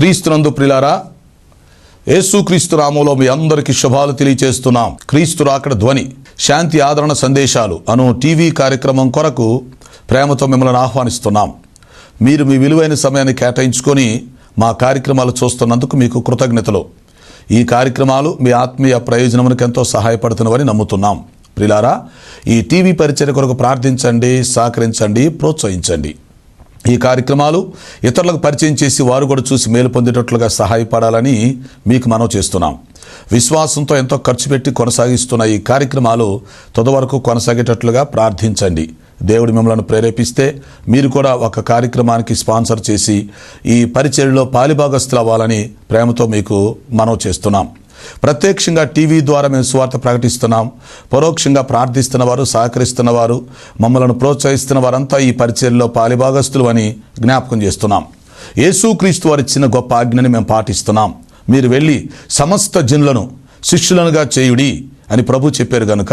క్రీస్తునందు ప్రియులారా, యేసుక్రీస్తు నామములో మీ అందరికీ శుభాలు తెలియజేస్తున్నాం. క్రీస్తు రాకడ ధ్వని శాంతి ఆదరణ సందేశాలు అను టీవీ కార్యక్రమం కొరకు ప్రేమతో మిమ్మల్ని ఆహ్వానిస్తున్నాం. మీరు మీ విలువైన సమయాన్ని కేటాయించుకొని మా కార్యక్రమాలు చూస్తున్నందుకు మీకు కృతజ్ఞతలు. ఈ కార్యక్రమాలు మీ ఆత్మీయ ప్రయోజనమునకు ఎంతో సహాయపడుతున్నవని నమ్ముతున్నాం. ప్రియులారా, ఈ టీవీ పరిచర్య కొరకు ప్రార్థించండి, సహకరించండి, ప్రోత్సహించండి. ఈ కార్యక్రమాలు ఇతరులకు పరిచయం చేసి వారు కూడా చూసి మేలు పొందేటట్లుగా సహాయపడాలని మీకు మనవి చేస్తున్నాం. విశ్వాసంతో ఎంతో ఖర్చు పెట్టి కొనసాగిస్తున్న ఈ కార్యక్రమాలు తుది వరకు కొనసాగేటట్లుగా ప్రార్థించండి. దేవుడు మిమ్మల్ని ప్రేరేపిస్తే మీరు కూడా ఒక కార్యక్రమానికి స్పాన్సర్ చేసి ఈ పరిచర్యలో పాలిభాగస్తులు అవ్వాలని ప్రేమతో మీకు మనవి చేస్తున్నాం. ప్రత్యక్షంగా టీవీ ద్వారా మేము సువార్త ప్రకటిస్తున్నాం. పరోక్షంగా ప్రార్థిస్తున్నవారు, సహకరిస్తున్నవారు, మమ్మల్ని ప్రోత్సహిస్తున్న వారంతా ఈ పరిచర్యలో పాలిభాగస్తులు అని జ్ఞాపకం చేస్తున్నాం. యేసుక్రీస్తు వారు ఇచ్చిన గొప్ప ఆజ్ఞని మేము పాటిస్తున్నాం. మీరు వెళ్ళి సమస్త జనులను శిష్యులనుగా చేయుడి అని ప్రభు చెప్పారు కనుక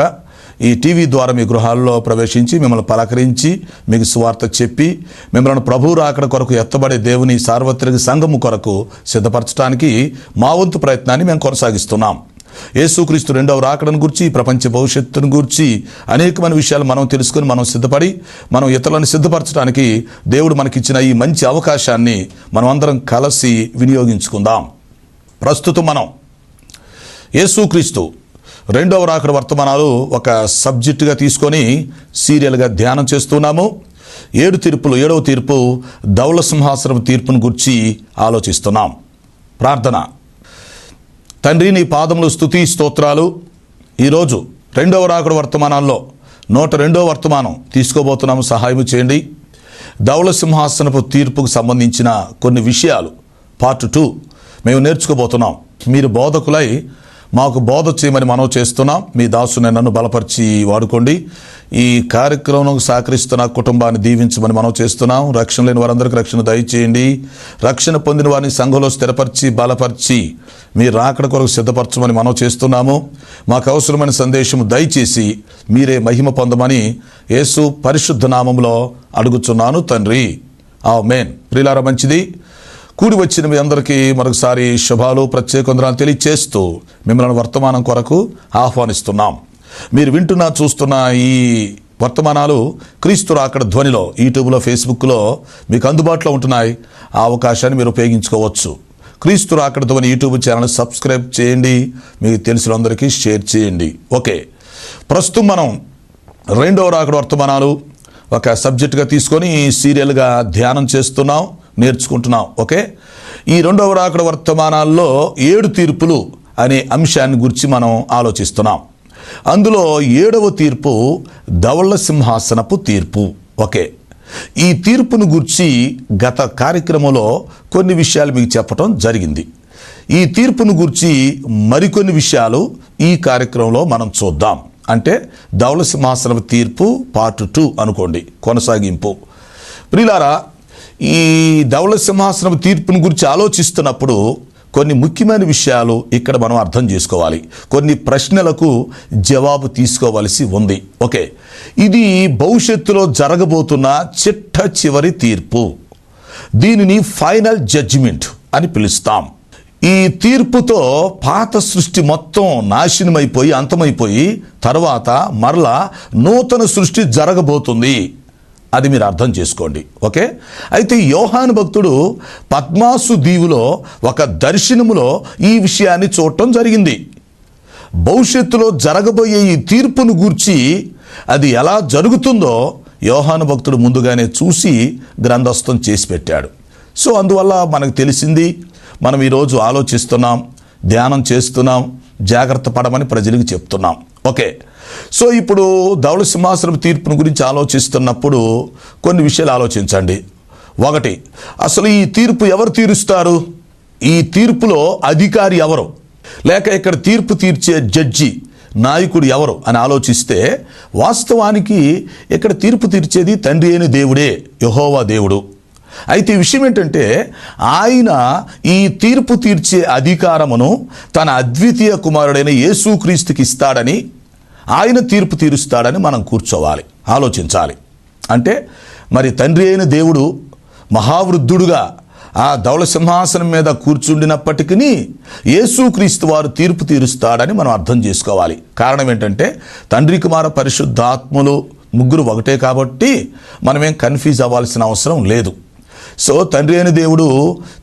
ఈ టీవీ ద్వారా మీ గృహాల్లో ప్రవేశించి మిమ్మల్ని పలకరించి మీకు సువార్త చెప్పి మిమ్మల్ని ప్రభు రాకడ కొరకు ఎత్తబడే దేవుని సార్వత్రిక సంఘము కొరకు సిద్ధపరచడానికి మా వంతు ప్రయత్నాన్ని మేము కొనసాగిస్తున్నాం. యేసుక్రీస్తు రెండవ రాకడను గురించి, ప్రపంచ భవిష్యత్తును గురించి అనేకమైన విషయాలు మనం తెలుసుకొని మనం సిద్ధపడి మనం ఇతరులను సిద్ధపరచడానికి దేవుడు మనకిచ్చిన ఈ మంచి అవకాశాన్ని మనం అందరం కలిసి వినియోగించుకుందాం. ప్రస్తుతం మనం యేసుక్రీస్తు రెండవ రాకడ వర్తమానాలు ఒక సబ్జెక్టుగా తీసుకొని సీరియల్గా ధ్యానం చేస్తున్నాము. 7 తీర్పులు, 7వ తీర్పు ధవళ సింహాసనం తీర్పును గురించి ఆలోచిస్తున్నాం. ప్రార్థన. తండ్రి, నీ పాదములు స్తుతి స్తోత్రాలు. ఈరోజు రెండవ రాకడ వర్తమానాల్లో 102వ వర్తమానం తీసుకోబోతున్నాము. సహాయం చేయండి. ధవళ సింహాసనపు తీర్పుకు సంబంధించిన కొన్ని విషయాలు పార్ట్ 2 మేము నేర్చుకోబోతున్నాం. మీరు బోధకులై మాకు బోధ చేయమని మనవి చేస్తున్నాం. మీ దాసుని నన్ను బలపరిచి వాడుకోండి. ఈ కార్యక్రమం సహకరిస్తున్న కుటుంబాన్ని దీవించమని మనవి చేస్తున్నాం. రక్షణ లేని వారందరికీ రక్షణ దయచేయండి. రక్షణ పొందిన వారిని సంఘంలో స్థిరపరిచి బలపరిచి మీ రాకడ కొరకు సిద్ధపరచమని మనవి చేస్తున్నాము. మాకు అవసరమైన సందేశం దయచేసి మీరే మహిమ పొందమని యేసు పరిశుద్ధ నామములో అడుగుచున్నాను తండ్రి, ఆమేన్. ప్రియులారా, మంచిది. కూడి వచ్చిన మీ అందరికీ మరొకసారి శుభాలు, ప్రత్యేక వందనాలు తెలియచేస్తూ మిమ్మల్ని వర్తమానం కొరకు ఆహ్వానిస్తున్నాం. మీరు వింటున్న చూస్తున్న ఈ వర్తమానాలు క్రీస్తు రాకడ ధ్వనిలో యూట్యూబ్లో, ఫేస్బుక్లో మీకు అందుబాటులో ఉంటున్నాయి. ఆ అవకాశాన్ని మీరు ఉపయోగించుకోవచ్చు. క్రీస్తు రాకడ ధ్వని యూట్యూబ్ ఛానల్ సబ్స్క్రైబ్ చేయండి. మీకు తెలిసిన అందరికీ షేర్ చేయండి. ఓకే, ప్రస్తుతం మనం రెండవ రాకడ వర్తమానాలు ఒక సబ్జెక్టుగా తీసుకొని సీరియల్గా ధ్యానం చేస్తున్నాం, నేర్చుకుంటున్నాం. ఓకే, ఈ రెండవ రాకడ వర్తమానాల్లో 7 తీర్పులు అనే అంశాన్ని గురించి మనం ఆలోచిస్తున్నాం. అందులో 7వ తీర్పు ధవళ సింహాసనపు తీర్పు. ఓకే, ఈ తీర్పును గురించి గత కార్యక్రమంలో కొన్ని విషయాలు మీకు చెప్పడం జరిగింది. ఈ తీర్పును గురించి మరికొన్ని విషయాలు ఈ కార్యక్రమంలో మనం చూద్దాం. అంటే ధవళ సింహాసనపు తీర్పు పార్ట్ 2 అనుకోండి, కొనసాగింపు. ప్రియులారా, ఈ ధవళ సింహాసనం తీర్పుని గురించి ఆలోచిస్తున్నప్పుడు కొన్ని ముఖ్యమైన విషయాలు ఇక్కడ మనం అర్థం చేసుకోవాలి. కొన్ని ప్రశ్నలకు జవాబు తీసుకోవలసి ఉంది. ఓకే, ఇది భవిష్యత్తులో జరగబోతున్న చిట్ట చివరి తీర్పు. దీనిని ఫైనల్ జడ్జిమెంట్ అని పిలుస్తాం. ఈ తీర్పుతో పాత సృష్టి మొత్తం నాశనమైపోయి అంతమైపోయి తర్వాత మరలా నూతన సృష్టి జరగబోతుంది. అది మీరు అర్థం చేసుకోండి. ఓకే, అయితే యోహాను భక్తుడు పద్మాసు దీవులో ఒక దర్శనములో ఈ విషయాన్ని చూడటం జరిగింది. భవిష్యత్తులో జరగబోయే ఈ తీర్పును గూర్చి అది ఎలా జరుగుతుందో యోహాను భక్తుడు ముందుగానే చూసి గ్రంథస్థం చేసి పెట్టాడు. సో అందువల్ల మనకు తెలిసింది, మనం ఈరోజు ఆలోచిస్తున్నాం, ధ్యానం చేస్తున్నాం, జాగ్రత్త పడమని ప్రజలకు చెప్తున్నాం. ఓకే, సో ఇప్పుడు ధవళ సింహాసనం తీర్పును గురించి ఆలోచిస్తున్నప్పుడు కొన్ని విషయాలు ఆలోచించండి. ఒకటి, అసలు ఈ తీర్పు ఎవరు తీరుస్తారు? ఈ తీర్పులో అధికారి ఎవరు? లేక ఇక్కడ తీర్పు తీర్చే జడ్జి, నాయకుడు ఎవరు అని ఆలోచిస్తే వాస్తవానికి ఇక్కడ తీర్పు తీర్చేది తండ్రి అయిన దేవుడే, యెహోవా దేవుడు. అయితే ఈ విషయం ఏంటంటే ఆయన ఈ తీర్పు తీర్చే అధికారమును తన అద్వితీయ కుమారుడైన యేసుక్రీస్తుకి ఇస్తాడని, ఆయన తీర్పు తీరుస్తాడని మనం కూర్చోవాలి, ఆలోచించాలి. అంటే మరి తండ్రి అయిన దేవుడు మహావృద్ధుడుగా ఆ ధవళ సింహాసనం మీద కూర్చుండినప్పటికీ యేసుక్రీస్తు వారు తీర్పు తీరుస్తాడని మనం అర్థం చేసుకోవాలి. కారణం ఏంటంటే తండ్రి కుమార పరిశుద్ధాత్మలు ముగ్గురు ఒకటే కాబట్టి మనమేం కన్ఫ్యూజ్ అవ్వాల్సిన అవసరం లేదు. సో తండ్రి అయిన దేవుడు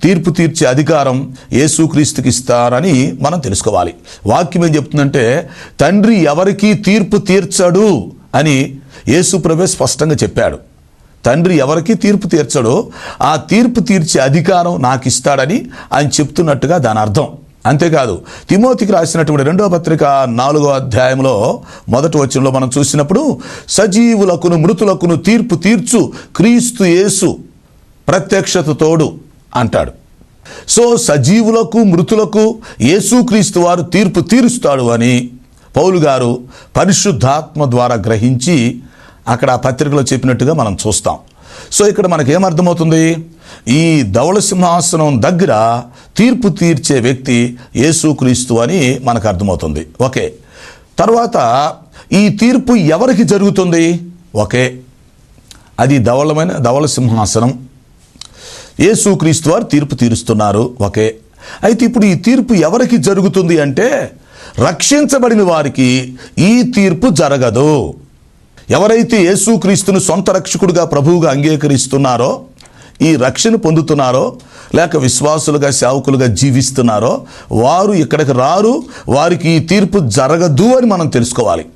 తీర్పు తీర్చే అధికారం యేసుక్రీస్తుకి ఇస్తారని మనం తెలుసుకోవాలి. వాక్యం ఏం చెప్తుందంటే తండ్రి ఎవరికీ తీర్పు తీర్చడు అని యేసు ప్రభువే స్పష్టంగా చెప్పాడు. తండ్రి ఎవరికి తీర్పు తీర్చడో ఆ తీర్పు తీర్చే అధికారం నాకు ఇస్తాడని ఆయన చెప్తున్నట్టుగా దాని అర్థం. అంతేకాదు తిమోతికి రాసినటువంటి 2వ పత్రిక 4వ అధ్యాయంలో 1వ వచనంలో మనం చూసినప్పుడు సజీవులకును మృతులకును తీర్పు తీర్చు క్రీస్తు యేసు ప్రత్యక్షత తోడు అంటాడు. సో సజీవులకు మృతులకు యేసుక్రీస్తు వారు తీర్పు తీరుస్తాడు అని పౌలు గారు పరిశుద్ధాత్మ ద్వారా గ్రహించి అక్కడ ఆ పత్రికలో చెప్పినట్టుగా మనం చూస్తాం. సో ఇక్కడ మనకేమర్థమవుతుంది? ఈ ధవళ సింహాసనం దగ్గర తీర్పు తీర్చే వ్యక్తి యేసుక్రీస్తు అని మనకు అర్థమవుతుంది. ఓకే, తర్వాత ఈ తీర్పు ఎవరికి జరుగుతుంది? ఓకే, అది ధవళ సింహాసనం, యేసుక్రీస్తు వారు తీర్పు తీరుస్తున్నారు. ఓకే, అయితే ఇప్పుడు ఈ తీర్పు ఎవరికి జరుగుతుంది అంటే రక్షించబడిన వారికి ఈ తీర్పు జరగదు. ఎవరైతే యేసుక్రీస్తును సొంత రక్షకుడిగా ప్రభువుగా అంగీకరిస్తున్నారో, ఈ రక్షణ పొందుతున్నారో, లేక విశ్వాసులుగా సేవకులుగా జీవిస్తున్నారో వారు ఇక్కడికి రారు, వారికి ఈ తీర్పు జరగదు అని మనం తెలుసుకోవాలి.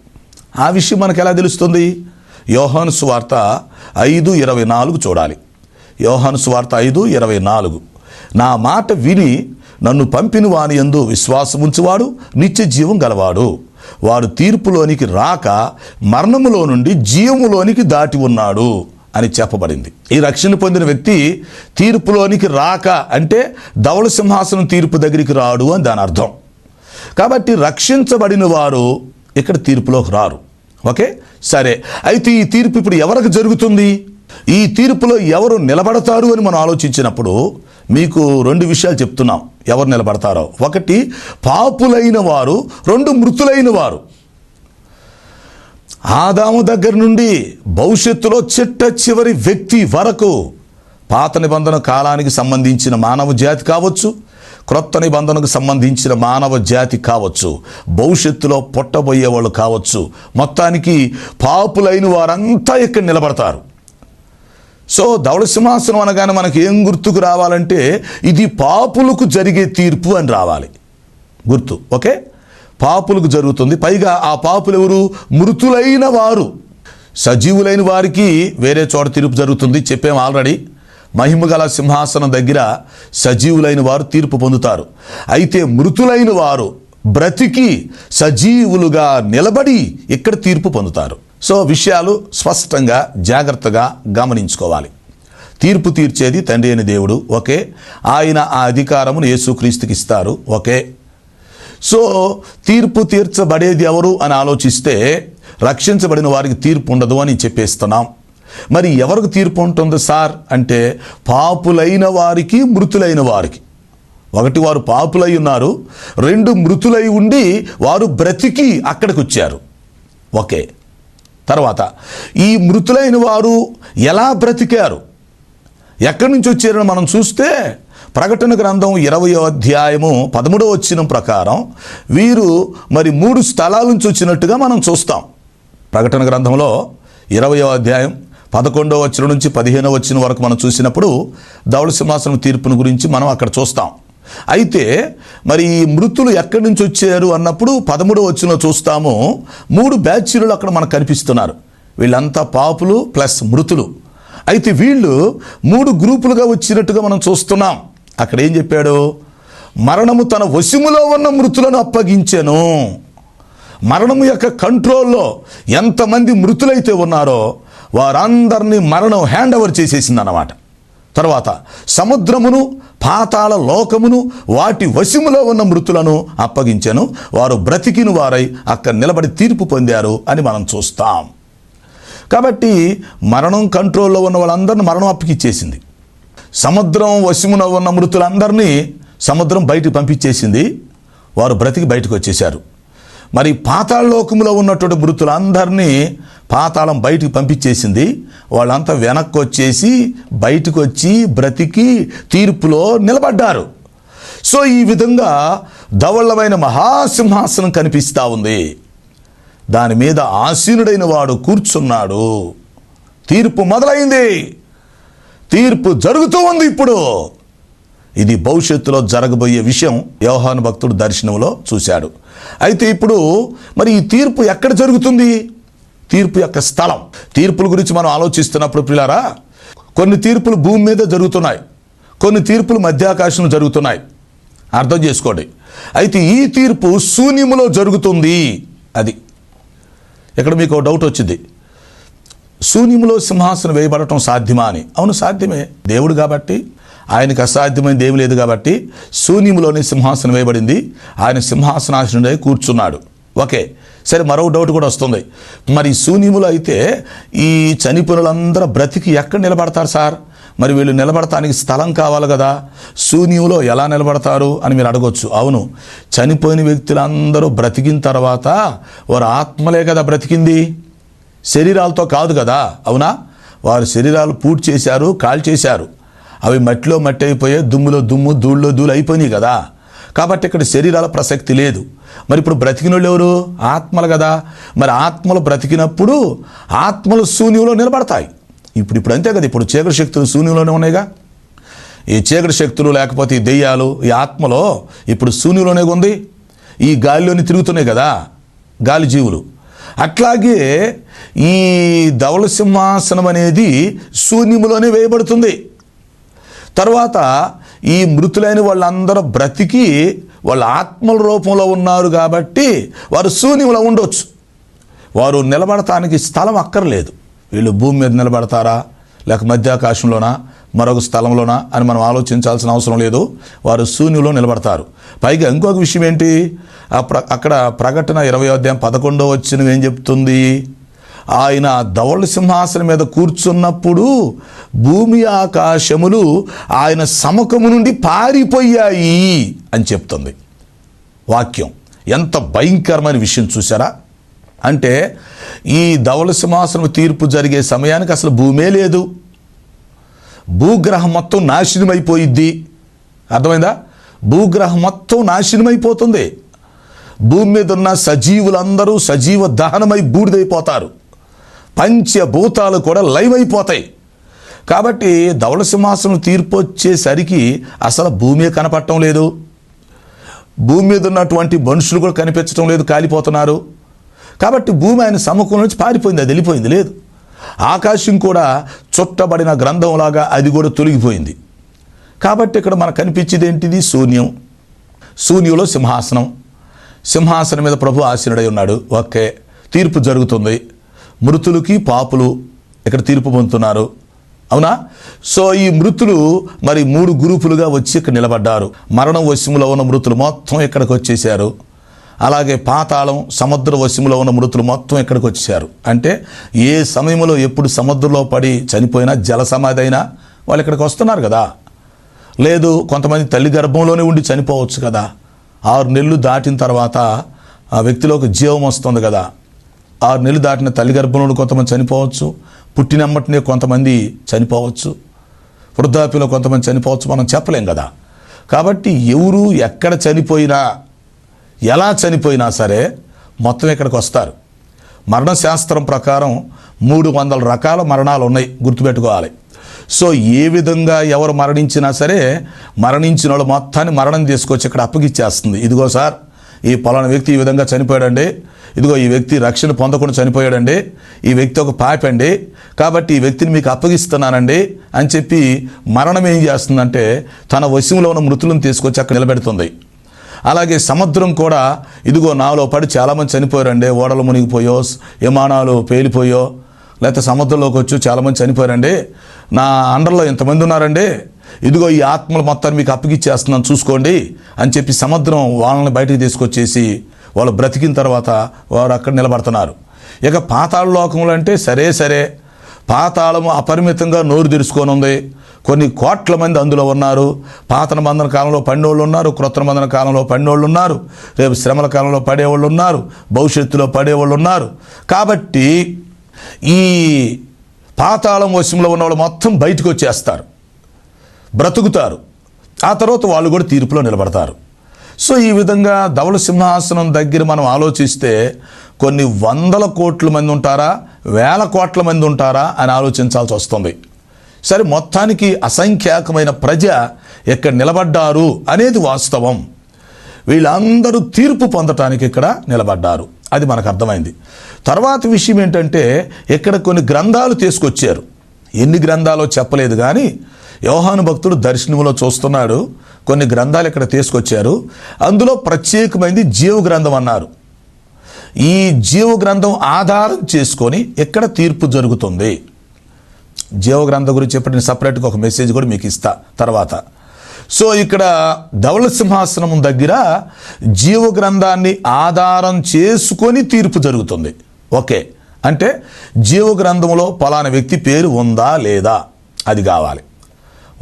ఆ విషయం మనకు ఎలా తెలుస్తుంది? యోహాను సువార్త 5:24 చూడాలి. యోహాను సువార్త 5:24 నా మాట విని నన్ను పంపిన వాని యందు విశ్వాసముంచువాడు నిత్య జీవం గలవాడు, వాడు తీర్పులోనికి రాక మరణములో నుండి జీవములోనికి దాటి ఉన్నాడు అని చెప్పబడింది. ఈ రక్షణ పొందిన వ్యక్తి తీర్పులోనికి రాక అంటే ధవళ సింహాసనం తీర్పు దగ్గరికి రాడు అని దాని అర్థం. కాబట్టి రక్షించబడిన వారు ఇక్కడ తీర్పులోకి రారు. ఓకే, సరే, అయితే ఈ తీర్పు ఇప్పుడు ఎవరికి జరుగుతుంది? ఈ తీర్పులో ఎవరు నిలబడతారు అని మనం ఆలోచించినప్పుడు మీకు 2 విషయాలు చెప్తున్నాం ఎవరు నిలబడతారో. ఒకటి పాపులైన వారు, 2 మృతులైన వారు. ఆదాము దగ్గర నుండి భవిష్యత్తులో చిట్ట చివరి వ్యక్తి వరకు పాత నిబంధన కాలానికి సంబంధించిన మానవ జాతి కావచ్చు, క్రొత్త నిబంధనకు సంబంధించిన మానవ జాతి కావచ్చు, భవిష్యత్తులో పుట్టబోయే వాళ్ళు కావచ్చు, మొత్తానికి పాపులైన వారంతా ఇక్కడ నిలబడతారు. సో ధవళ సింహాసనం అనగానే మనకి ఏం గుర్తుకు రావాలంటే ఇది పాపులకు జరిగే తీర్పు అని రావాలి గుర్తు. ఓకే, పాపులకు జరుగుతుంది. పైగా ఆ పాపులు ఎవరు? మృతులైన వారు. సజీవులైన వారికి వేరే చోట తీర్పు జరుగుతుంది, చెప్పాము ఆల్రెడీ. మహిమగల సింహాసనం దగ్గర సజీవులైన వారు తీర్పు పొందుతారు. అయితే మృతులైన వారు బ్రతికి సజీవులుగా నిలబడి ఇక్కడ తీర్పు పొందుతారు. సో విషయాలు స్పష్టంగా జాగ్రత్తగా గమనించుకోవాలి. తీర్పు తీర్చేది తండ్రి అయిన దేవుడు. ఓకే, ఆయన ఆ అధికారమును యేసుక్రీస్తుకి ఇస్తారు. ఓకే, సో తీర్పు తీర్చబడేది ఎవరు అని ఆలోచిస్తే రక్షించబడిన వారికి తీర్పు ఉండదు అని చెప్పేస్తున్నాం. మరి ఎవరికి తీర్పు ఉంటుంది సార్ అంటే పాపులైన వారికి, మృతులైన వారికి. ఒకటి వారు పాపులై ఉన్నారు, 2 మృతులై ఉండి వారు బ్రతికి అక్కడికి వచ్చారు. ఓకే, తర్వాత ఈ మృతులైన వారు ఎలా బ్రతికారు, ఎక్కడి నుంచి వచ్చారని మనం చూస్తే ప్రకటన గ్రంథం 20వ అధ్యాయము 13వ వచనం ప్రకారం వీరు మరి 3 స్థలాల నుంచి వచ్చినట్టుగా మనం చూస్తాం. ప్రకటన గ్రంథంలో 20వ అధ్యాయం 11వ వచనం నుంచి 15వ వచనం వరకు మనం చూసినప్పుడు ధవళ సింహాసనం తీర్పును గురించి మనం అక్కడ చూస్తాం. అయితే మరి ఈ మృతులు ఎక్కడి నుంచి వచ్చారు అన్నప్పుడు 13వ వచనంలో చూస్తాము 3 బ్యాచ్లు అక్కడ మనకు కనిపిస్తున్నారు. వీళ్ళంతా పాపులు ప్లస్ మృతులు. అయితే వీళ్ళు 3 గ్రూపులుగా వచ్చినట్టుగా మనం చూస్తున్నాం. అక్కడ ఏం చెప్పాడు? మరణము తన వశములో ఉన్న మృతులను అప్పగించెను. మరణము యొక్క కంట్రోల్లో ఎంతమంది మృతులైతే ఉన్నారో వారందరినీ మరణం హ్యాండ్ ఓవర్ చేసేసింది అన్నమాట. తర్వాత సముద్రమును, పాతాళ లోకమును వాటి వశములో ఉన్న మృతులను అప్పగించెను. వారు బ్రతికిన వారై అక్కడ నిలబడి తీర్పు పొందారు అని మనం చూస్తాం. కాబట్టి మరణం కంట్రోల్లో ఉన్న వాళ్ళందరినీ మరణం అప్పగిచ్చేసింది. సముద్రం వశమున ఉన్న మృతులందరినీ సముద్రం బయటికి పంపించేసింది. వారు బ్రతికి బయటకు వచ్చేశారు. మరి పాతాళలోకములో ఉన్నటువంటి మృతులందరినీ పాతాళం బయటికి పంపించేసింది. వాళ్ళంతా వెనక్కి వచ్చేసి బయటకు వచ్చి బ్రతికి తీర్పులో నిలబడ్డారు. సో ఈ విధంగా ధవళమైన మహాసింహాసనం కనిపిస్తూ ఉంది. దాని మీద ఆసీనుడైన వాడు కూర్చున్నాడు. తీర్పు మొదలైంది. తీర్పు జరుగుతూ ఉంది. ఇప్పుడు ఇది భవిష్యత్తులో జరగబోయే విషయం యోహాను భక్తుడు దర్శనంలో చూశాడు. అయితే ఇప్పుడు మరి ఈ తీర్పు ఎక్కడ జరుగుతుంది? తీర్పు యొక్క స్థలం. తీర్పుల గురించి మనం ఆలోచిస్తున్నప్పుడు ప్రియులారా, కొన్ని తీర్పులు భూమి మీద జరుగుతున్నాయి, కొన్ని తీర్పులు మధ్యాకాశంలో జరుగుతున్నాయి. అర్థం చేసుకోండి. అయితే ఈ తీర్పు శూన్యములో జరుగుతుంది. అది ఇక్కడ మీకు డౌట్ వచ్చింది, శూన్యములో సింహాసనం వేయబడటం సాధ్యమా అని. అవును, సాధ్యమే. దేవుడు కాబట్టి, ఆయనకు అసాధ్యమైన దేవు లేదు కాబట్టి శూన్యములోనే సింహాసనం వేయబడింది. ఆయన సింహాసనాసనుడై కూర్చున్నాడు. ఓకే, సరే. మరో డౌట్ కూడా వస్తుంది, మరి శూన్యములో అయితే ఈ చనిపోయినందరూ బ్రతికి ఎక్కడ నిలబడతారు సార్? మరి వీళ్ళు నిలబడటానికి స్థలం కావాలి కదా, శూన్యంలో ఎలా నిలబడతారు అని మీరు అడగొచ్చు. అవును, చనిపోయిన వ్యక్తులందరూ బ్రతికిన తర్వాత వారి ఆత్మలే కదా బ్రతికింది, శరీరాలతో కాదు కదా. అవునా? వారి శరీరాలు పూర్తి చేశారు, కాల్ చేశారు, అవి మట్టిలో మట్టి అయిపోయాయి, దుమ్ములో దుమ్ము, ధూళ్ళలో ధూళి అయిపోయినాయి కదా. కాబట్టి ఇక్కడ శరీరాల ప్రసక్తి లేదు. మరి ఇప్పుడు బ్రతికిన వాళ్ళు ఎవరు? ఆత్మలు కదా. మరి ఆత్మలు బ్రతికినప్పుడు ఆత్మలు శూన్యంలో నిలబడతాయి. ఇప్పుడు అంతే కదా. ఇప్పుడు చీకటి శక్తులు శూన్యంలోనే ఉన్నాయిగా. ఈ చీకటి శక్తులు లేకపోతే ఈ దెయ్యాలు, ఈ ఆత్మలో ఇప్పుడు శూన్యంలోనే ఉంది. ఈ గాలిలోని తిరుగుతున్నాయి కదా గాలి జీవులు. అట్లాగే ఈ ధవళ సింహాసనం అనేది శూన్యములోనే వేయబడుతుంది. తర్వాత ఈ మృతులైన వాళ్ళందరూ బ్రతికి వాళ్ళ ఆత్మల రూపంలో ఉన్నారు కాబట్టి వారు శూన్యంలో ఉండొచ్చు. వారు నిలబడటానికి స్థలం అక్కర్లేదు. వీళ్ళు భూమి మీద నిలబడతారా, లేక మధ్యాకాశంలోనా, మరొక స్థలంలోనా అని మనం ఆలోచించాల్సిన అవసరం లేదు. వారు శూన్యంలో నిలబడతారు. పైగా ఇంకొక విషయం ఏంటి, అక్కడ ప్రకటన 20:11 ఏం చెప్తుంది? ఆయన ధవళ సింహాసనం మీద కూర్చున్నప్పుడు భూమి ఆకాశములు ఆయన సముఖము నుండి పారిపోయాయి అని చెప్తుంది వాక్యం. ఎంత భయంకరమైన విషయం చూసారా? అంటే ఈ ధవళ సింహాసనం తీర్పు జరిగే సమయానికి అసలు భూమే లేదు, భూగ్రహం మొత్తం నాశనమైపోయిద్ది. అర్థమైందా? భూగ్రహం మొత్తం నాశనమైపోతుంది. భూమి మీద ఉన్న సజీవులందరూ సజీవ దహనమై బూడిదైపోతారు. పంచభూతాలు కూడా లైవ్ అయిపోతాయి. కాబట్టి ధవళ సింహాసనం తీర్పు వచ్చేసరికి అసలు భూమి కనపడటం లేదు, భూమి మీద ఉన్నటువంటి మనుషులు కూడా కనిపించడం లేదు, కాలిపోతున్నారు. కాబట్టి భూమి ఆయన సముఖం నుంచి పారిపోయింది, అది వెళ్ళిపోయింది లేదు. ఆకాశం కూడా చుట్టబడిన గ్రంథంలాగా అది కూడా తొలగిపోయింది. కాబట్టి ఇక్కడ మనకు కనిపించేది ఏంటిది? శూన్యం. శూన్యంలో సింహాసనం, సింహాసనం మీద ప్రభు ఆసీనుడై ఉన్నాడు. ఓకే, తీర్పు జరుగుతుంది. మృతులకి పాపులు ఇక్కడ తీర్పు పొందుతున్నారు. అవునా? సో ఈ మృతులు మరి 3 గ్రూపులుగా వచ్చి ఇక్కడ నిలబడ్డారు. మరణం వశములో ఉన్న మృతులు మొత్తం ఇక్కడికి వచ్చేసారు. అలాగే పాతాళం, సముద్ర వశములో ఉన్న మృతులు మొత్తం ఇక్కడికి వచ్చేసారు. అంటే ఏ సమయంలో ఎప్పుడు సముద్రంలో పడి చనిపోయినా, జల సమాధి అయినా వాళ్ళు ఇక్కడికి వస్తున్నారు కదా. లేదు, కొంతమంది తల్లి గర్భంలోనే ఉండి చనిపోవచ్చు కదా. 6 నెలలు దాటిన తర్వాత ఆ వ్యక్తిలోకి జీవం వస్తుంది కదా. 6 నెలలు దాటిన తల్లి గర్భంలో కొంతమంది చనిపోవచ్చు, పుట్టినమ్మటినే కొంతమంది చనిపోవచ్చు, వృద్ధాప్యంలో కొంతమంది చనిపోవచ్చు, మనం చెప్పలేం కదా. కాబట్టి ఎవరు ఎక్కడ చనిపోయినా, ఎలా చనిపోయినా సరే మొత్తం ఇక్కడికి వస్తారు. మరణశాస్త్రం ప్రకారం 300 రకాల మరణాలు ఉన్నాయి, గుర్తుపెట్టుకోవాలి. సో ఏ విధంగా ఎవరు మరణించినా సరే మరణించిన వాళ్ళు మొత్తాన్ని మరణం తీసుకొచ్చి ఇక్కడ అప్పగిచ్చేస్తుంది. ఇదిగో సార్, ఈ పలానా వ్యక్తి ఈ విధంగా చనిపోయాడండి, ఇదిగో ఈ వ్యక్తి రక్షణ పొందకుండా చనిపోయాడండి, ఈ వ్యక్తి ఒక పాపండి, కాబట్టి ఈ వ్యక్తిని మీకు అప్పగిస్తున్నానండి అని చెప్పి మరణం ఏం చేస్తుందంటే తన వశంలో ఉన్న మృతులను తీసుకొచ్చి అక్కడ నిలబెడుతుంది. అలాగే సముద్రం కూడా, ఇదిగో నాలో పడి చాలామంది చనిపోయారండి, ఓడలు మునిగిపోయో, విమానాలు పేలిపోయో, లేకపోతే సముద్రంలోకి వచ్చి చాలామంది చనిపోయారండి, నా అండర్లో ఎంతమంది ఉన్నారండి, ఇదిగో ఈ ఆత్మలు మొత్తాన్ని మీకు అప్పగిచ్చేస్తున్నాను చూసుకోండి అని చెప్పి సముద్రం వాళ్ళని బయటికి తీసుకొచ్చేసి వాళ్ళు బ్రతికిన తర్వాత వారు అక్కడ నిలబడుతున్నారు. ఇక పాతాళ లోకంలో అంటే సరే పాతాళము అపరిమితంగా నోరు తెరుచుకొని ఉంది. కొన్ని కోట్ల మంది అందులో ఉన్నారు. పాత నిబంధన కాలంలో పడినోళ్ళు ఉన్నారు, క్రొత్త నిబంధన కాలంలో పడినోళ్ళు ఉన్నారు, రేపు శ్రమల కాలంలో పడేవాళ్ళు ఉన్నారు, భవిష్యత్తులో పడేవాళ్ళు ఉన్నారు. కాబట్టి ఈ పాతాళం వశంలో ఉన్న వాళ్ళు మొత్తం బయటకు వచ్చేస్తారు, బ్రతుకుతారు. ఆ తర్వాత వాళ్ళు కూడా తీర్పులో నిలబడతారు. సో ఈ విధంగా ధవళ సింహాసనం దగ్గర మనం ఆలోచిస్తే కొన్ని వందల కోట్ల మంది ఉంటారా, వేల కోట్ల మంది ఉంటారా అని ఆలోచించాల్సి వస్తుంది. సరే, మొత్తానికి అసంఖ్యాకమైన ప్రజ ఎక్కడ నిలబడ్డారు అనేది వాస్తవం. వీళ్ళందరూ తీర్పు పొందటానికి ఇక్కడ నిలబడ్డారు, అది మనకు అర్థమైంది. తర్వాత విషయం ఏంటంటే ఇక్కడ కొన్ని గ్రంథాలు తీసుకొచ్చారు. ఎన్ని గ్రంథాలో చెప్పలేదు కానీ యోహాను భక్తుడు దర్శనంలో చూస్తున్నాడు. కొన్ని గ్రంథాలు ఇక్కడ తీసుకొచ్చారు. అందులో ప్రత్యేకమైనది జీవ గ్రంథం అన్నారు. ఈ జీవ గ్రంథం ఆధారం చేసుకొని ఇక్కడ తీర్పు జరుగుతుంది. జీవ గ్రంథం గురించి చెప్పిన సపరేట్గా ఒక మెసేజ్ కూడా మీకు ఇస్తా తర్వాత. సో ఇక్కడ ధవళ సింహాసనం దగ్గర జీవ గ్రంథాన్ని ఆధారం చేసుకొని తీర్పు జరుగుతుంది. ఓకే, అంటే జీవ గ్రంథంలో పలానా వ్యక్తి పేరు ఉందా లేదా అది కావాలి.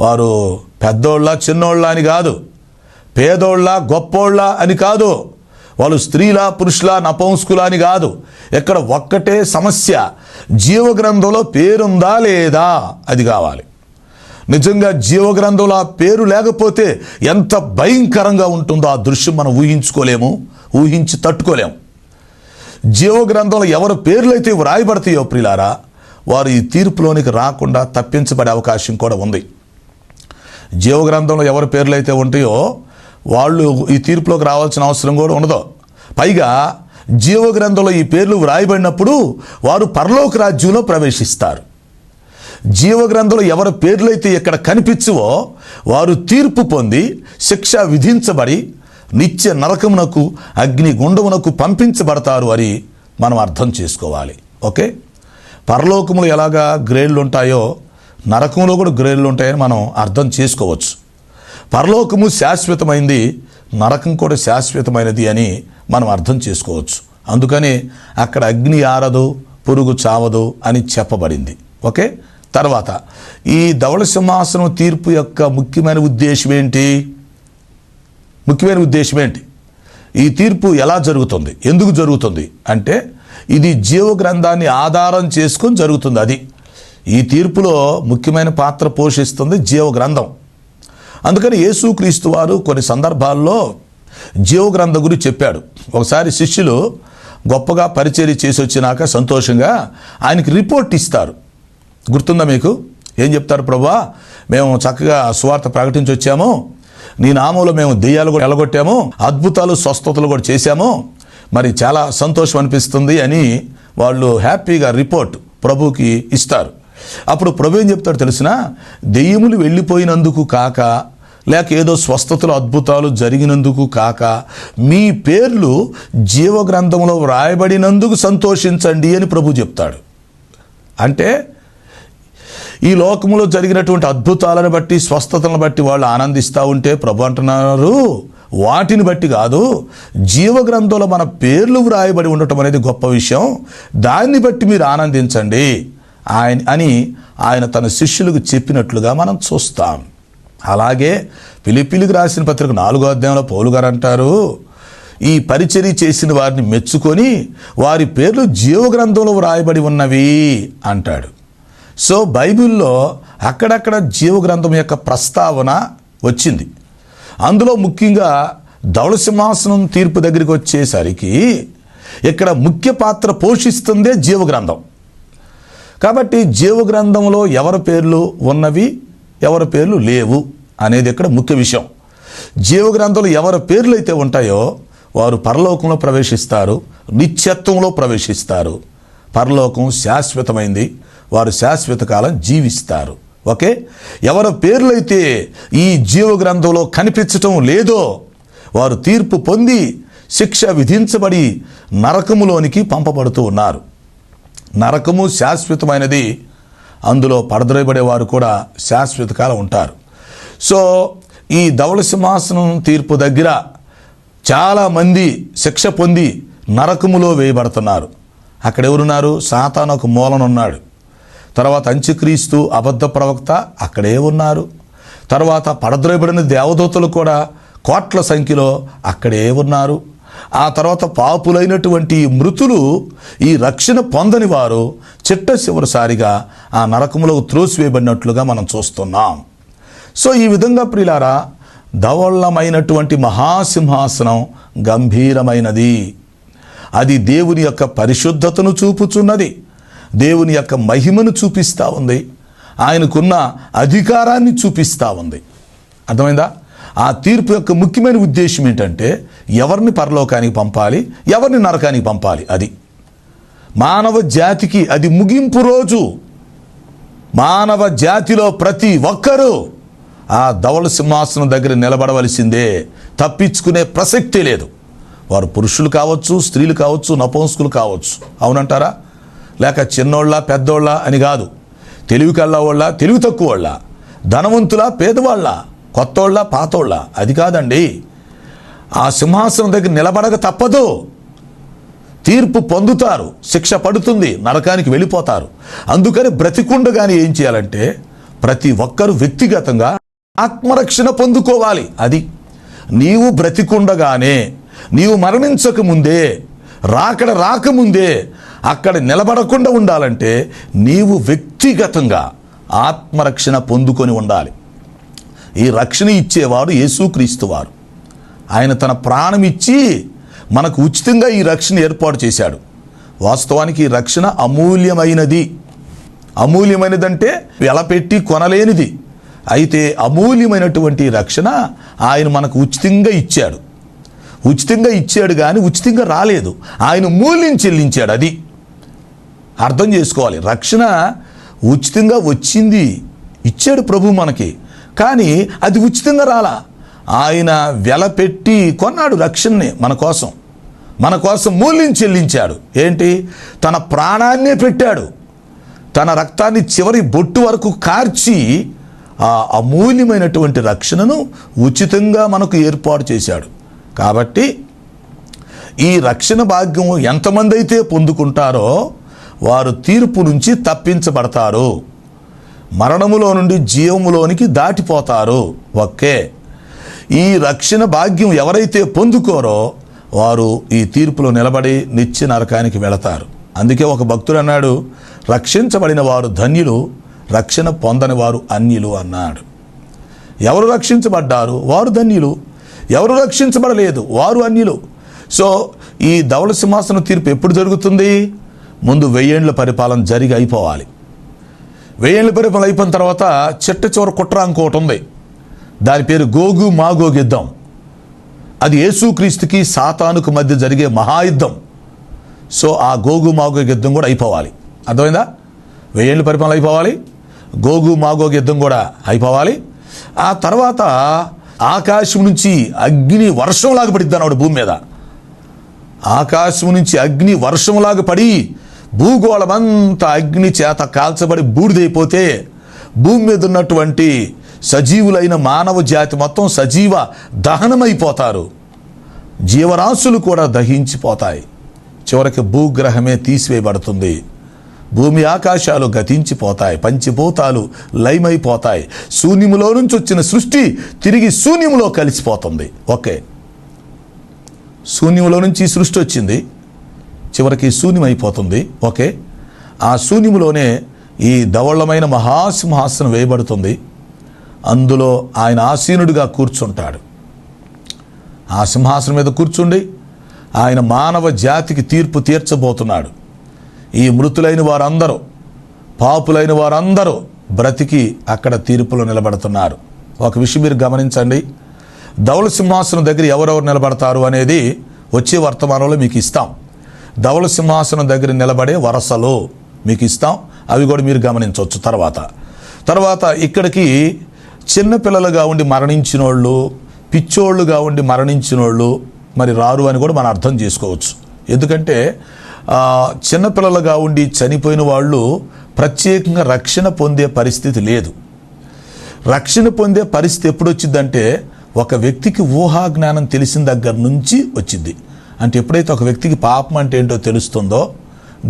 వారు పెద్దోళ్ళ చిన్నోళ్ళ అని కాదు, పేదోళ్ళ గొప్పోళ్ళ అని కాదు, వాళ్ళు స్త్రీల పురుషుల నపుంసకుల అని కాదు. ఇక్కడ ఒక్కటే సమస్య, జీవగ్రంథంలో పేరుందా లేదా అది కావాలి. నిజంగా జీవగ్రంథంలో ఆ పేరు లేకపోతే ఎంత భయంకరంగా ఉంటుందో ఆ దృశ్యం మనం ఊహించుకోలేము, ఊహించి తట్టుకోలేము. జీవగ్రంథంలో ఎవరి పేర్లైతే వ్రాయబడతాయో ప్రియులారా, వారు ఈ తీర్పులోనికి రాకుండా తప్పించబడే అవకాశం కూడా ఉంది. జీవగ్రంథంలో ఎవరి పేర్లు అయితే ఉంటాయో వాళ్ళు ఈ తీర్పులోకి రావాల్సిన అవసరం కూడా ఉండదు. పైగా జీవగ్రంథంలో ఈ పేర్లు వ్రాయబడినప్పుడు వారు పరలోక రాజ్యంలో ప్రవేశిస్తారు. జీవగ్రంథంలో ఎవరి పేర్లు అయితే ఇక్కడ కనిపించవో వారు తీర్పు పొంది శిక్ష విధించబడి నిత్య నరకమునకు అగ్ని గుండమునకు పంపించబడతారు అని మనం అర్థం చేసుకోవాలి. ఓకే, పరలోకములు ఎలాగా గ్రేడ్లు ఉంటాయో నరకంలో కూడా గ్రేడ్లు ఉంటాయని మనం అర్థం చేసుకోవచ్చు. పరలోకము శాశ్వతమైంది, నరకం కూడా శాశ్వతమైనది అని మనం అర్థం చేసుకోవచ్చు. అందుకని అక్కడ అగ్ని ఆరదు, పురుగు చావదు అని చెప్పబడింది. ఓకే, తర్వాత ఈ ధవళ సింహాసనం తీర్పు యొక్క ముఖ్యమైన ఉద్దేశం ఏంటి? ఈ తీర్పు ఎలా జరుగుతుంది, ఎందుకు జరుగుతుంది అంటే ఇది జీవ గ్రంథాన్ని ఆధారం చేసుకొని జరుగుతుంది. అది ఈ తీర్పులో ముఖ్యమైన పాత్ర పోషిస్తుంది జీవ గ్రంథం. అందుకని యేసుక్రీస్తు వారు కొన్ని సందర్భాల్లో జీవ గ్రంథం గురించి చెప్పాడు. ఒకసారి శిష్యులు గొప్పగా పరిచర్య చేసి వచ్చినాక సంతోషంగా ఆయనకి రిపోర్ట్ ఇస్తారు. గుర్తుందా మీకు? ఏం చెప్తారు? ప్రభువా, మేము చక్కగా సువార్త ప్రకటించి వచ్చాము, నీ నామంలో మేము దెయ్యాలు కూడా ఎలగొట్టాము, అద్భుతాలు స్వస్థతలు కూడా చేశాము, మరి చాలా సంతోషం అనిపిస్తుంది అని వాళ్ళు హ్యాపీగా రిపోర్ట్ ప్రభుకి ఇస్తారు. అప్పుడు ప్రభు ఏం చెప్తాడు తెలిసిన? దెయ్యములు వెళ్ళిపోయినందుకు కాక, లేక ఏదో స్వస్థతలు అద్భుతాలు జరిగినందుకు కాక, మీ పేర్లు జీవగ్రంథంలో వ్రాయబడినందుకు సంతోషించండి అని ప్రభు చెప్తాడు. అంటే ఈ లోకములో జరిగినటువంటి అద్భుతాలను బట్టి, స్వస్థతలను బట్టి వాళ్ళు ఆనందిస్తూ ఉంటే ప్రభు అంటున్నారు, వాటిని బట్టి కాదు, జీవగ్రంథంలో మన పేర్లు వ్రాయబడి ఉండటం అనేది గొప్ప విషయం, దాన్ని బట్టి మీరు ఆనందించండి ఆయన తన శిష్యులకు చెప్పినట్లుగా మనం చూస్తాం. అలాగే ఫిలిప్పీలకు రాసిన పత్రిక 4వ అధ్యాయంలో పౌలు గారు అంటారు, ఈ పరిచర్య చేసిన వారిని మెచ్చుకొని వారి పేర్లు జీవగ్రంథంలో వ్రాయబడి ఉన్నవి అంటాడు. సో బైబిల్లో అక్కడక్కడ జీవగ్రంథం యొక్క ప్రస్తావన వచ్చింది. అందులో ముఖ్యంగా ధవళ సింహాసనం తీర్పు దగ్గరికి వచ్చేసరికి ఇక్కడ ముఖ్య పాత్ర పోషిస్తుందే జీవగ్రంథం. కాబట్టి జీవగ్రంథంలో ఎవరి పేర్లు ఉన్నవి, ఎవరి పేర్లు లేవు అనేది ఇక్కడ ముఖ్య విషయం. జీవగ్రంథంలో ఎవరి పేర్లు అయితే ఉంటాయో వారు పరలోకంలో ప్రవేశిస్తారు, నిత్యత్వంలో ప్రవేశిస్తారు. పరలోకం శాశ్వతమైంది, వారు శాశ్వత కాలం జీవిస్తారు. ఓకే, ఎవరి పేర్లైతే ఈ జీవగ్రంథంలో కనిపించటం లేదో వారు తీర్పు పొంది శిక్ష విధించబడి నరకములోనికి పంపబడుతూ ఉన్నారు. నరకము శాశ్వతమైనది, అందులో పడద్రోయబడేవారు కూడా శాశ్వత కాలం ఉంటారు. సో ఈ ధవళ సింహాసనం తీర్పు దగ్గర చాలామంది శిక్ష పొంది నరకములో వేయబడుతున్నారు. అక్కడ ఎవరున్నారు? సాతాను ఒక మూలన ఉన్నాడు. తర్వాత అంత్యక్రీస్తు అబద్ధ ప్రవక్త అక్కడే ఉన్నారు. తర్వాత పడద్రోయబడిన దేవదూతలు కూడా కోట్ల సంఖ్యలో అక్కడే ఉన్నారు. ఆ తర్వాత పాపులైనటువంటి మృతులు, ఈ రక్షణ పొందని వారు చిట్ట చివరిసారిగా ఆ నరకములో త్రోసివేయబడినట్లుగా మనం చూస్తున్నాం. సో ఈ విధంగా ప్రియులారా, ధవళమైనటువంటి మహాసింహాసనం గంభీరమైనది. అది దేవుని యొక్క పరిశుద్ధతను చూపుచున్నది, దేవుని యొక్క మహిమను చూపిస్తూ ఉంది, ఆయనకున్న అధికారాన్ని చూపిస్తూ ఉంది. అర్థమైందా? ఆ తీర్పు యొక్క ముఖ్యమైన ఉద్దేశం ఏంటంటే ఎవరిని పరలోకానికి పంపాలి, ఎవరిని నరకానికి పంపాలి. అది మానవ జాతికి అది ముగింపు రోజు. మానవ జాతిలో ప్రతి ఒక్కరూ ఆ ధవళ సింహాసనం దగ్గర నిలబడవలసిందే, తప్పించుకునే ప్రసక్తే లేదు. వారు పురుషులు కావచ్చు, స్త్రీలు కావచ్చు, నపుంసకులు కావచ్చు. అవునంటారా? లేక చిన్నోళ్ళ పెద్దోళ్ళ అని కాదు, తెలివి కళ్ళవాళ్ళ తెలివి తక్కువ వాళ్ళ, ధనవంతుల పేదవాళ్ళ, కొత్తోళ్ళ పాతోళ్ళ, అది కాదండి. ఆ సింహాసనం దగ్గర నిలబడక తప్పదు. తీర్పు పొందుతారు, శిక్ష పడుతుంది, నరకానికి వెళ్ళిపోతారు. అందుకని బ్రతికుండగానే ఏం చేయాలంటే ప్రతి ఒక్కరూ వ్యక్తిగతంగా ఆత్మరక్షణ పొందుకోవాలి. అది నీవు బ్రతికుండగానే, నీవు మరణించక ముందే, రాకముందే అక్కడ నిలబడకుండా ఉండాలంటే నీవు వ్యక్తిగతంగా ఆత్మరక్షణ పొందుకొని ఉండాలి. ఈ రక్షణ ఇచ్చేవాడు యేసుక్రీస్తు వారు. ఆయన తన ప్రాణం ఇచ్చి మనకు ఉచితంగా ఈ రక్షణ ఏర్పాటు చేశాడు. వాస్తవానికి ఈ రక్షణ అమూల్యమైనది. అమూల్యమైనదంటే వెలపెట్టి కొనలేనిది. అయితే అమూల్యమైనటువంటి రక్షణ ఆయన మనకు ఉచితంగా ఇచ్చాడు. ఉచితంగా ఇచ్చాడు కానీ ఉచితంగా రాలేదు, ఆయన మూల్యం చెల్లించాడు. అది అర్థం చేసుకోవాలి. రక్షణ ఉచితంగా వచ్చింది, ఇచ్చాడు ప్రభు మనకి, కానీ అది ఉచితంగా రాలా. ఆయన వెలపెట్టి కొన్నాడు రక్షణని మన కోసం మూల్యం చెల్లించాడు. ఏంటి? తన ప్రాణాన్నే పెట్టాడు. తన రక్తాన్ని చివరి బొట్టు వరకు కార్చి ఆ అమూల్యమైనటువంటి రక్షణను ఉచితంగా మనకు ఏర్పాటు చేశాడు. కాబట్టి ఈ రక్షణ భాగ్యం ఎంతమంది అయితే పొందుకుంటారో వారు తీర్పు నుంచి తప్పించబడతారు, మరణములో నుండి జీవములోనికి దాటిపోతారు. ఓకే, ఈ రక్షణ భాగ్యం ఎవరైతే పొందుకోరో వారు ఈ తీర్పులో నిలబడి నిత్య నరకానికి వెళతారు. అందుకే ఒక భక్తుడు అన్నాడు, రక్షించబడిన వారు ధన్యులు, రక్షణ పొందని వారు అన్యులు అన్నాడు. ఎవరు రక్షించబడ్డారు వారు ధన్యులు, ఎవరు రక్షించబడలేదు వారు అన్యులు. సో ఈ ధవళ సింహాసన తీర్పు ఎప్పుడు జరుగుతుంది? ముందు 1000 ఏళ్ల పరిపాలన జరిగి అయిపోవాలి. 1000 ఏళ్ల పరిపాలన అయిపోయిన తర్వాత చిట్ట చివరి కుట్ర ఇంకోటి ఉంది. దాని పేరు గోగు మాగోగు యుద్ధం. అది యేసుక్రీస్తుకి సాతానుకు మధ్య జరిగే మహాయుద్ధం. సో ఆ గోగు మాగోగు యుద్ధం కూడా అయిపోవాలి. అర్థమైందా? 1000 ఏళ్ల పరిపాలన అయిపోవాలి, గోగు మాగోగు యుద్ధం కూడా అయిపోవాలి. ఆ తర్వాత ఆకాశం నుంచి అగ్ని వర్షంలాగా పడిద్ది అన్నాడు భూమి మీద. ఆకాశం నుంచి అగ్ని వర్షంలాగా పడి భూగోళమంతా అగ్ని చేత కాల్చబడి బూడిదైపోతే భూమి మీద ఉన్నటువంటి సజీవులైన మానవ జాతి మొత్తం సజీవ దహనమైపోతారు. జీవరాశులు కూడా దహించిపోతాయి. చివరికి భూగ్రహమే తీసివేయబడుతుంది. భూమి ఆకాశాలు గతించిపోతాయి, పంచిభూతాలు లయమైపోతాయి. శూన్యములో నుంచి వచ్చిన సృష్టి తిరిగి శూన్యములో కలిసిపోతుంది. ఓకే, శూన్యములో నుంచి ఈ సృష్టి వచ్చింది, చివరికి శూన్యమైపోతుంది. ఓకే, ఆ శూన్యములోనే ఈ ధవళమైన మహాసింహాసనం వేయబడుతుంది. అందులో ఆయన ఆసీనుడిగా కూర్చుంటాడు. ఆ సింహాసనం మీద కూర్చుండి ఆయన మానవ జాతికి తీర్పు తీర్చబోతున్నాడు. ఈ మృతులైన వారందరూ, పాపులైన వారందరూ బ్రతికి అక్కడ తీర్పులో నిలబడుతున్నారు. ఒక విషయం మీరు గమనించండి, ధవళ సింహాసనం దగ్గర ఎవరెవరు నిలబడతారు అనేది వచ్చే వర్తమానంలో మీకు ఇస్తాం. ధవళ సింహాసనం దగ్గర నిలబడే వరసలు మీకు ఇస్తాం, అవి కూడా మీరు గమనించవచ్చు. తర్వాత ఇక్కడికి చిన్నపిల్లలుగా ఉండి మరణించిన వాళ్ళు, పిచ్చోళ్ళుగా ఉండి మరణించిన వాళ్ళు మరి రారు అని కూడా మనం అర్థం చేసుకోవచ్చు. ఎందుకంటే చిన్నపిల్లలుగా ఉండి చనిపోయిన వాళ్ళు ప్రత్యేకంగా రక్షణ పొందే పరిస్థితి లేదు. రక్షణ పొందే పరిస్థితి ఎప్పుడు వచ్చిందంటే ఒక వ్యక్తికి ఊహాజ్ఞానం తెలిసిన దగ్గర నుంచి వచ్చింది. అంటే ఎప్పుడైతే ఒక వ్యక్తికి పాపం అంటే ఏంటో తెలుస్తుందో,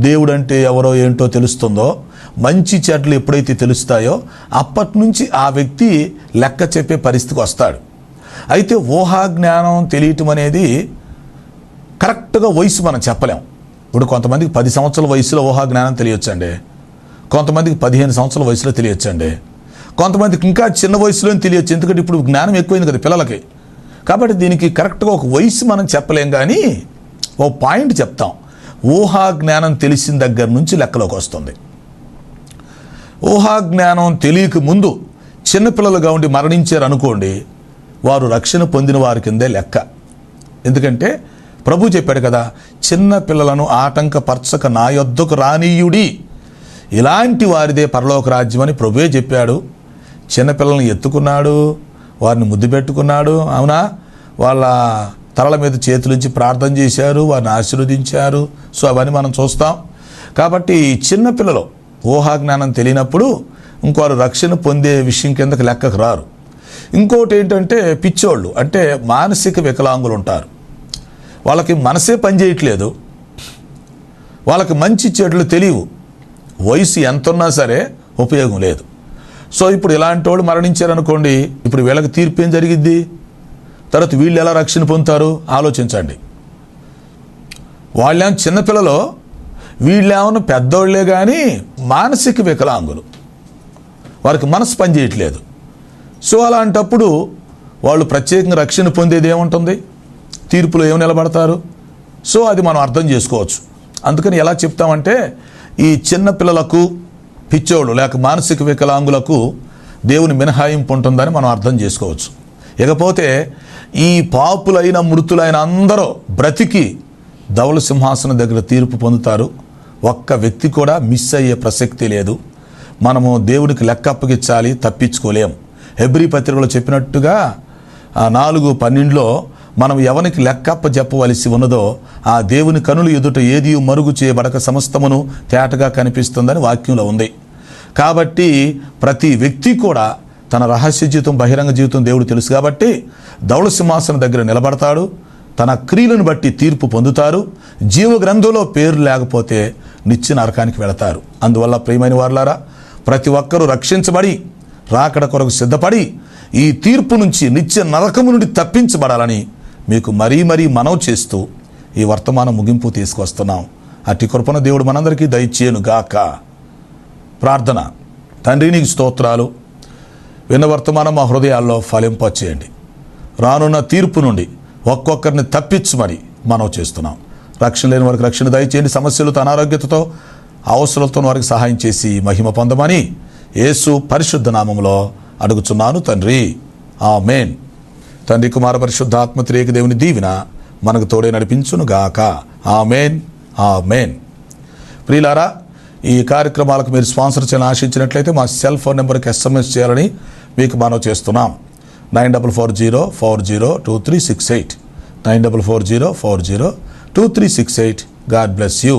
దేవుడు అంటే ఎవరో ఏంటో తెలుస్తుందో, మంచి చెడ్లు ఎప్పుడైతే తెలుస్తాయో అప్పటి నుంచి ఆ వ్యక్తి లెక్క చెప్పే పరిస్థితికి వస్తాడు. అయితే ఊహాజ్ఞానం తెలియటం అనేది కరెక్ట్గా వయసు మనం చెప్పలేం. ఇప్పుడు కొంతమందికి 10 సంవత్సరాల వయసులో ఊహాజ్ఞానం తెలియచ్చండి, కొంతమందికి 15 సంవత్సరాల వయసులో తెలియచ్చండి, కొంతమందికి ఇంకా చిన్న వయసులో తెలియచ్చు. ఎందుకంటే ఇప్పుడు జ్ఞానం ఎక్కువైంది కదా పిల్లలకి. కాబట్టి దీనికి కరెక్ట్గా ఒక వయసు మనం చెప్పలేం, కానీ ఓ పాయింట్ చెప్తాం. ఊహాజ్ఞానం తెలిసిన దగ్గర నుంచి లెక్కలోకి వస్తుంది. ఊహాజ్ఞానం తెలియక ముందు చిన్నపిల్లలుగా ఉండి మరణించారు అనుకోండి, వారు రక్షణ పొందిన వారి కిందే లెక్క. ఎందుకంటే ప్రభు చెప్పాడు కదా, చిన్న పిల్లలను ఆటంకపరచక నా యొద్దకు రానీయుడి, ఇలాంటి వారిదే పరలోక రాజ్యం అని ప్రభువే చెప్పాడు. చిన్నపిల్లలను ఎత్తుకున్నాడు, వారిని ముద్దు పెట్టుకున్నాడు. అవునా, వాళ్ళ తలల మీద చేతులుంచి ప్రార్థన చేశారు, వారిని ఆశీర్వదించారు. సో అవన్నీ మనం చూస్తాం. కాబట్టి చిన్నపిల్లలు ఊహాజ్ఞానం తెలియనప్పుడు ఇంకోరు రక్షణ పొందే విషయం కిందకి లెక్కకు రారు. ఇంకోటి ఏంటంటే పిచ్చోళ్ళు, అంటే మానసిక వికలాంగులు ఉంటారు. వాళ్ళకి మనసే పనిచేయట్లేదు, వాళ్ళకి మంచి చెడులు తెలియవు, వయసు ఎంత ఉన్నా సరే ఉపయోగం లేదు. సో ఇప్పుడు ఇలాంటి వాళ్ళు మరణించారనుకోండి, ఇప్పుడు వీళ్ళకి తీర్పు ఏం జరిగిద్ది? తర్వాత వీళ్ళు ఎలా రక్షణ పొందుతారు ఆలోచించండి. వాళ్ళేమో చిన్నపిల్లలు, వీళ్ళేమన్నా పెద్దోళ్లే, కానీ మానసిక వికలాంగులు, వారికి మనసు పనిచేయట్లేదు. సో అలాంటప్పుడు వాళ్ళు ప్రత్యేకంగా రక్షణ పొందేది ఏముంటుంది? తీర్పులో ఏమి నిలబడతారు? సో అది మనం అర్థం చేసుకోవచ్చు. అందుకని ఎలా చెప్తామంటే, ఈ చిన్న పిల్లలకు, పిచ్చోళ్ళు లేక మానసిక వికలాంగులకు దేవుని మినహాయింపు ఉంటుందని మనం అర్థం చేసుకోవచ్చు. ఇకపోతే ఈ పాపులైన మృతులైన అందరూ బ్రతికి ధవళ సింహాసనం దగ్గర తీర్పు పొందుతారు. ఒక్క వ్యక్తి కూడా మిస్ అయ్యే ప్రసక్తి లేదు. మనము దేవునికి లెక్క అప్పగించాలి, తప్పించుకోలేం. హెబ్రీ పత్రికలో చెప్పినట్టుగా 4:12 మనం ఎవరికి లెక్కప్ప చెప్పవలసి ఉన్నదో ఆ దేవుని కనులు ఎదుట ఏది మరుగు చేయబడక సమస్తమును తేటగా కనిపిస్తుందని వాక్యంలో ఉంది. కాబట్టి ప్రతి వ్యక్తి కూడా తన రహస్య జీవితం, బహిరంగ జీవితం దేవుడు తెలుసు. కాబట్టి ధవళ సింహాసనం దగ్గర నిలబడతాడు, తన క్రియలను బట్టి తీర్పు పొందుతారు. జీవ గ్రంథంలో పేరు లేకపోతే నిత్య నరకానికి వెళతారు. అందువల్ల ప్రియమైన వారులారా, ప్రతి ఒక్కరూ రక్షించబడి రాకడ కొరకు సిద్ధపడి ఈ తీర్పు నుంచి, నిత్య నరకము నుండి తప్పించబడాలని మీకు మరీ మనవి చేస్తూ ఈ వర్తమాన ముగింపు తీసుకొస్తున్నాం. అట్టి కృపణ దేవుడు మనందరికీ దయచేయును గాక. ప్రార్థన. తండ్రి, నీకు స్తోత్రాలు. విన్న వర్తమానం మా హృదయాల్లో ఫలింపచేయండి. రానున్న తీర్పు నుండి ఒక్కొక్కరిని తప్పించమని మనవి చేస్తున్నాం. రక్షణ లేని వారికి రక్షణ దయచేయండి. సమస్యలతో, అనారోగ్యతతో, అవసరాలతో వారికి సహాయం చేసి మహిమ పొందమని యేసు పరిశుద్ధ నామములో అడుగుచున్నాను తండ్రి. ఆమేన్. తండ్రి, కుమార పరిశుద్ధాత్మ త్రియేక దేవుని దీవెన మనకు తోడే నడిపించును గాక. ఆమేన్, ఆమేన్. ప్రియులారా, ఈ కార్యక్రమాలకు మీరు స్పాన్సర్ చేయాలని ఆశించినట్లయితే మా సెల్ ఫోన్ నెంబర్కి SMS చేయాలని మీకు మనవి చేస్తున్నాం. 9440402368 9440402368. God bless you.